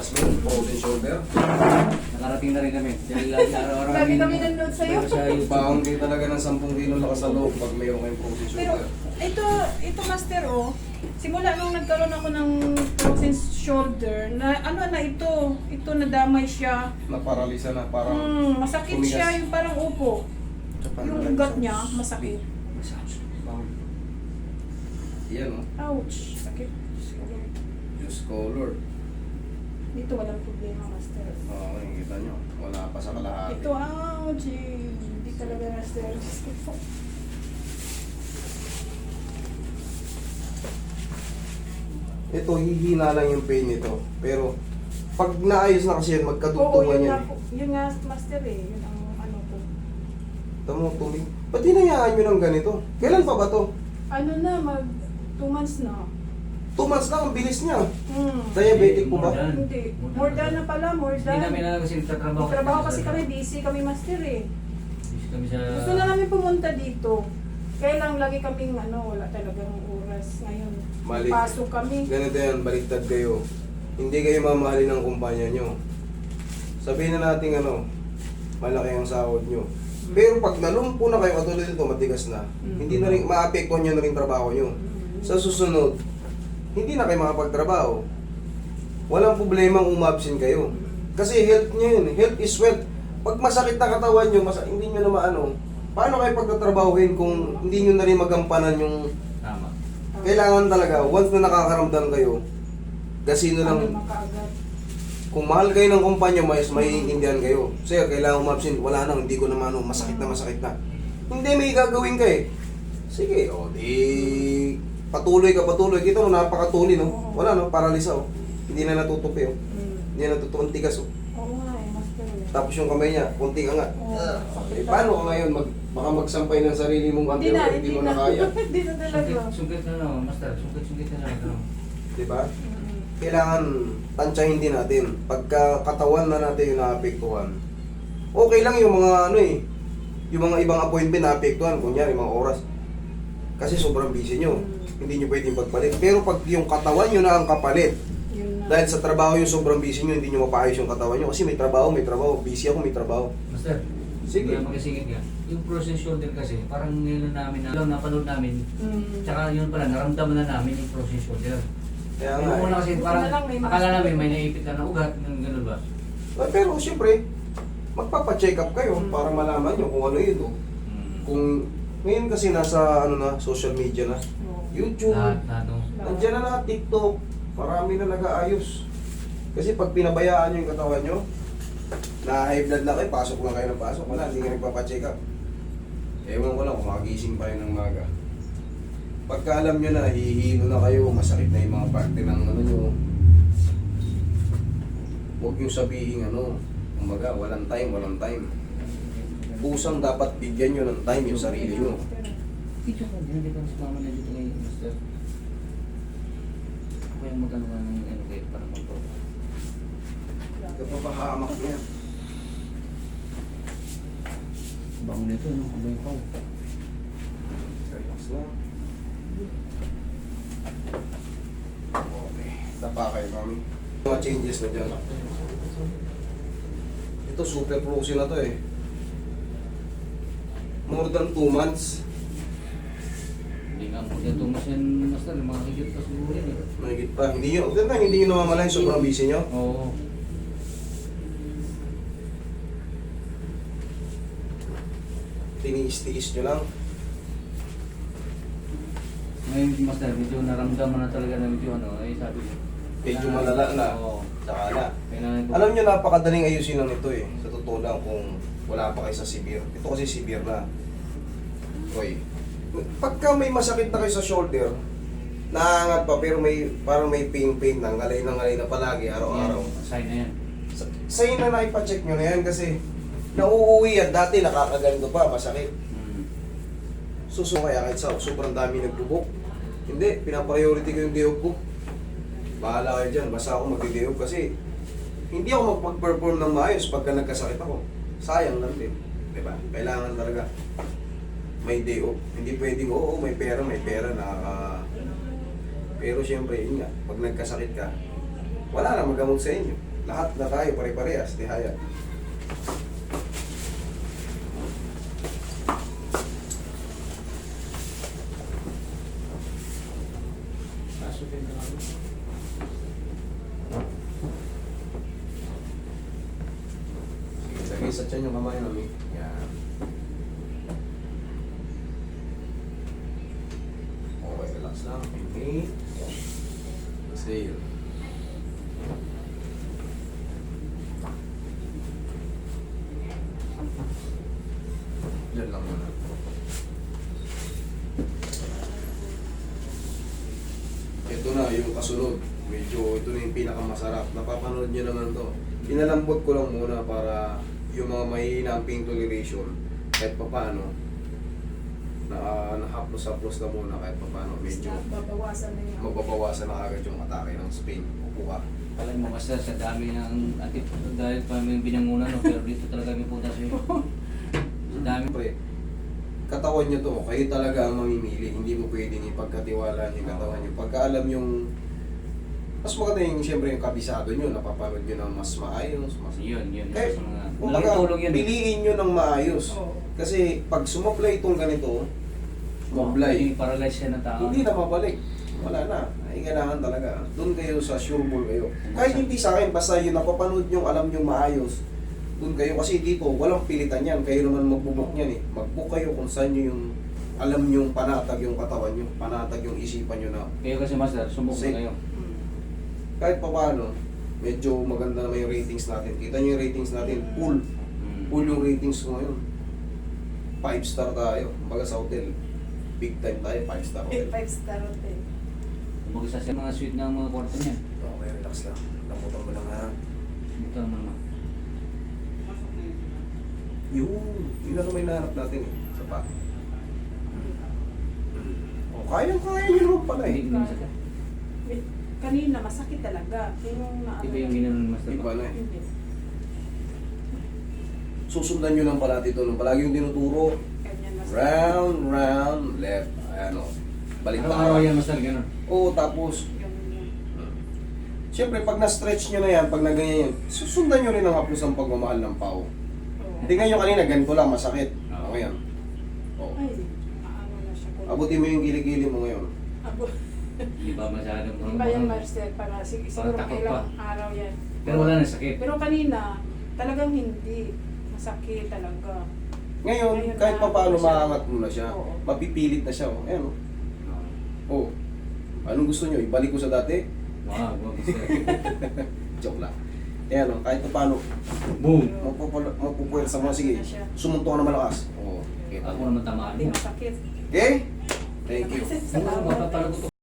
malakas mo, frozen shoulder. Nakarating na rin kami. Dahil lagi araw-araw Lagi kami nanonood sa'yo. Sa YouTube. Baon kayo talaga ng 10 kilo lakas sa loob pag mayroon kayong frozen Pero shoulder. ito master simula nung nagkaroon ako ng frozen shoulder, na ito nadamay siya. Naparalisa na, parang Masakit tumigas. siya, yung parang upo. Yung ugat niya, masakit. Yan o, Ouch, sakit. juice color. Dito walang problema, master. Oo, nakikita nyo, wala pa sa kalahati. Ito, ouch, hindi talaga master. Diyos ko po. Ito, hihina lang yung pain nito. Pero, pag naayos na kasi yan, Oo, magkadugtungan yun yan. nga, yun nga master yun ang ano ko. Tamo, tumig. Ba't hinayaan nyo ng ganito? Kailan pa ba to? Ano na, 2 months na. 2 months lang, ang bilis niya. Hmm. Diabetic po ba? More than. Hindi. More than na pala, more Hindi than. namin na kasi nagtatrabaho. Trabaho kasi kami, busy kami master Busy kami sa... Gusto na namin pumunta dito. Kaya lang lagi kaming wala talagang oras ngayon. Mali. Pasok kami. Ganito yan, baliktad kayo. Hindi kayo mamahalin ng kumpanya nyo. Sabihin na natin malaki ang sahod nyo. Pero pag nalumpo na kayo, katulad nito, matigas na, hindi na rin, maapektuhan nyo na rin trabaho nyo. Sa susunod, hindi na kayo makapagtrabaho. Walang problema kung umabsent kayo. Kasi health nyo yun. Health is wealth. Pag masakit na katawan nyo, hindi nyo na paano kayo pagtatrabahuin kung hindi nyo na rin magampanan yung... Tama. Kailangan talaga, once na nakakaramdam kayo, gasino lang. Makaagad. Kung mahal kayo ng kumpanya, maiintindihan kayo. Sir, kailangan umabsent. Wala na, hindi ko naman, masakit na. Hindi, may gagawin ka eh. Sige, di patuloy. Kita mo, napakatuloy, no? Wala, no? Paralisa, oh. Hindi na natutupi, oh. Hindi na natutupi, ang tigas, oh. Oo nga master. Tapos yung kamay niya, konting angat. Paano ka ngayon? Baka magsampay ng sarili mong Hindi na, hindi mo na kaya. Hindi na talaga. Sungkit na master. Sungkit na lang. Diba? Kailangan tansyahin din natin. Pagka katawan na natin yung naapektuhan. Okay lang yung mga yung mga ibang appointment naapektuhan, kunyari mga oras. Kasi sobrang busy nyo. Hindi nyo pwedeng pagpalit. Pero pag yung katawan nyo na ang kapalit, Yun na. dahil sa trabaho yung sobrang busy nyo, hindi nyo mapaayos yung katawan nyo. Kasi may trabaho. Busy ako, may trabaho. Master, Sige. Kaya magkasingit ka. Yung frozen shoulder kasi, parang ngayon namin napanood namin. Tsaka yun pala, naramdaman na namin yung frozen shoulder. Kaya Yung nga. una kasi Buti parang na lang may akala master. namin may naipit na ugat, yung gano'n ba? Pero siyempre, magpapacheck up kayo para malaman nyo kung ano yun. Oh. Kung ngayon kasi nasa social media na. YouTube, Lahat na nandiyan na lahat, TikTok, marami na nag-aayos. Kasi pag pinabayaan nyo yung katawan nyo, na high blood na kayo, pasok lang kayo ng pasok, wala, hindi ka nagpapacheck up. Ewan ko lang kung magising pa rin ng maga. Pagka alam nyo na, hihilo na kayo, masakit na yung mga parte ng nyo. Huwag nyo sabihin kumbaga, walang time. Pusang dapat bigyan nyo ng time yung sarili nyo. Dito ko, hindi ko sa mama na dito ngayon, master. Kaya magkano ka ng kayo para mag-pro. Kapapahamak niya. Bango nito, kabay pa. Relax lang. Okay. Tapa kayo kami. Mga changes na dyan. Ito super frozen na to eh. More than 2 months. Hindi nga po dyan tumas yan, master. Makakigit pa siguro yan eh. Mahigit pa. Hindi nyo namamalayan sobrang busy nyo. Oo. Tiniis-tiis nyo lang. Ngayon, master, medyo naramdaman na talaga na medyo sabi ko. Medyo malala na. Oo. Saka na. Kailangan ko. Alam nyo, napakadaling ayusin lang ito eh. Sa totoo lang kung wala pa kayo sa severe. Ito kasi severe na. Okay. Pagka may masakit na kayo sa shoulder, naangat pa pero parang may pain na, ngalay na palagi, araw-araw. Sign na yan. Sign na ipa-check nyo na yan kasi nauuwi yan. Dati nakakaganto pa, masakit. So kaya kahit sobrang dami nagbubok. Hindi, pinapriority ko yung day off ko. Bahala kayo dyan, basta ako mag-day off kasi hindi ako magpag-perform ng maayos pagka nagkasakit ako. Sayang lang din. Diba? Kailangan talaga may day off. Hindi pwedeng, may pera, pero siyempre, yun nga, pag nagkasakit ka, wala na magamot sa inyo. Lahat na tayo, pare-parehas, tihaya. Sige, lagay sa tiyan yung kamay namin. Yan. Okay, relax lang. Inhale. Exhale. Diyan lang muna. Ito na yung kasunod. Medyo ito na yung pinakamasarap. Napapanood nyo naman to. Pinalambot ko lang muna para yung mga mahihina ang pain toleration kahit pa paano haplos-haplos na muna kahit pa paano medyo Babawasan na yun. magbabawasan na agad yung atake ng Spain. Upo ka. Alam mo kasi sa dami ng atip dahil pa may binangunan, no? Pero dito talaga may punta sa'yo. Sa dami. Siyempre, katawan nyo to, kayo talaga ang mamimili. Hindi mo pwedeng ipagkatiwala yung katawan nyo. Pagka alam yung mas maganda yung siyempre yung kabisado nyo, napapanood nyo ng mas maayos, mas Yun. Kaya, Sa mga, kung malaking tulong yun. piliin nyo ng maayos. Oo. Kasi pag sumablay itong ganito, sumablay, Paralyze siya ng tao. hindi na mabalik. Wala na. Ay, kailangan talaga. Doon kayo sa sure ball kayo. Kahit hindi sa akin, basta yung napapanood nyo, alam nyo maayos, doon kayo. Kasi dito, walang pilitan yan. Kayo naman magbubok yan eh. Mag-book kayo kung saan nyo yung alam nyo panatag yung katawan nyo, panatag yung isipan nyo na Kayo kasi master, sumbok Sige. na kayo. kahit pa paano, medyo maganda naman yung ratings natin. Kita nyo yung ratings natin, full. Full yung ratings ko ngayon. 5 star tayo. Kumbaga sa hotel, big time tayo, 5 star hotel. 5-star hotel. Kumbaga sa mga suite ng mga kwarto niya. Okay, relax lang. Lamputan mo lang ha. Dito naman naman. Yun na naman hinahanap natin eh. Sa pa. O, kaya nyo naman pala eh. Hindi naman sakit. Kanina, masakit talaga. Yung Iba yung ginanon ni master. Iba na eh. Hindi. Susundan nyo lang pala dito. Palagi yung tinuturo. Ganyan na. Round, left. Ayan o. Balik Araw-araw yan master, gano'n. Oo, tapos, siyempre pag na-stretch nyo na yan, pag naganyan yan, susundan nyo rin ang haplos ang pagmamahal ng pao. Tingnan nyo kanina, ganito lang, masakit. Okay yan. Oo. Ay, maano na siya. Abutin mo yung kilikili mo ngayon. Abo. Hindi ba masyadong Iba yan, Marcel, para siguro takot ilang pa. araw yan. Pero wala na sakit. Pero kanina, talagang hindi. Masakit talaga. Ngayon, Ngayon kahit na, pa paano ano siya? maangat mo na siya. Oo. Mapipilit na siya. Oh. Ayan o. Oh. Anong gusto nyo? Ibalik ko sa dati? Wow, master. Joke lang. Ayan o, kahit pa paano. Boom! Mapupuwersa mo. Sige, sumunto ka na malakas. Oo. Okay, Ako naman tamaan Hindi mo. masakit. Okay? Thank you. Salamat. Mapapalagot